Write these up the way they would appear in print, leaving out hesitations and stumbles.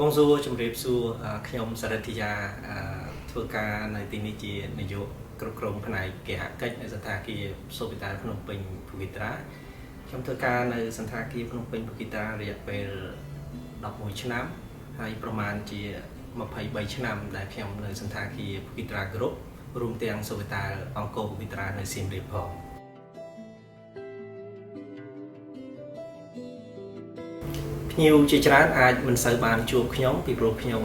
Bonjour ជំរាបសួរខ្ញុំសារ៉េតធីយ៉ាធ្វើការនៅទីនេះជានាយកគ្រប់គ្រងផ្នែកគេហកិច្ចនៅសន្តាគារសូប៊ីតាភ្នំពេញភូគីត្រាខ្ញុំធ្វើការនៅសន្តាគារភ្នំពេញភូគីត្រារយៈពេល11ឆ្នាំហើយប្រមាណជា23ឆ្នាំដែលខ្ញុំនៅសន្តាគារភូគីត្រាគ្រប់រួមទាំងសូប៊ីតាអង្គរភូគីត្រានៅសៀមរាបផងភ្ញៀវជាច្រើនអាចមិនសូវបានជួបខ្ញុំពីព្រោះខ្ញុំ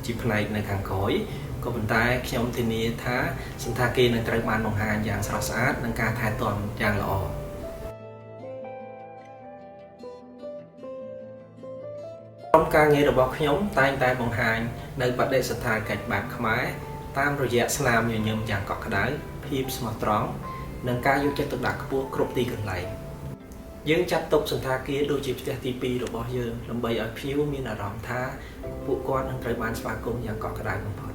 ជាផ្នែកនៅខាងក្រោយក៏ប៉ុន្តែខ្ញុំធានាថាសន្តាគារនឹងត្រូវបានបង្ហាញយ៉ាងស្រស់ស្អាតនិងការថែទាំយ៉ាងល្អក្រុមការងាររបស់ខ្ញុំតែងតែបង្ហាញនៅបដិសណ្ឋារកិច្ចបែបខ្មែរតាមរយៈស្នាមញញឹមយ៉ាងកក់ក្ដៅភាពស្មោះត្រង់និងការយកចិត្តទុកដាក់ខ្ពស់គ្រប់ទីកន្លែងយើងចាត់ទុកសន្តាគារដូចជាផ្ទះទី2របស់យើងដើម្បីឲ្យភ្ញៀវមានអារម្មណ៍ថាពួកគាត់នឹងត្រូវបានស្វាគមន៍យ៉ាងកក់ក្ដៅបំផុត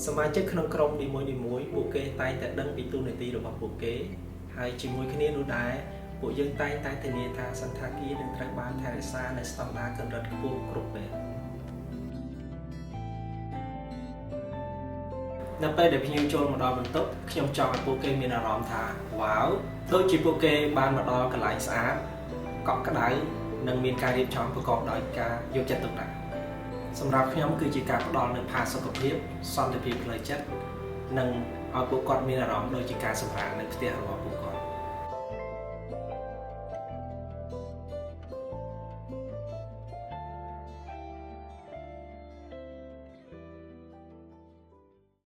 សមាជិកក្នុងក្រុមនីមួយៗពួកគេតែងតែដឹងពីតួនាទីរបស់ពួកគេហើយជាមួយគ្នានោះដែរពួកយើងតែងតែធានាថាសន្តាគារនឹងត្រូវបានថែរក្សានៅស្តង់ដារកម្រិតខ្ពស់គ្រប់ពេលនៅពេលដែលភ្ញៀវចូលមកដល់បន្ទប់ខ្ញុំចង់ឲ្យពួកគេមានអារម្មណ៍ថាវ៉ាវដូចជាពួកគេបានមកដល់កន្លែងស្អាតកក់ក្ដៅនិងមានការរៀបចំប្រកបដោយការយកចិត្តទុកដាក់សម្រាប់ខ្ញុំគឺជាការផ្ដល់នូវផាសុកភាពសន្តិភាពផ្លូវចិត្តនិងឲ្យពួកគាត់មានអារម្មណ៍ដូចជាការសម្រាកនៅផ្ទះរបស់ពួកគាត់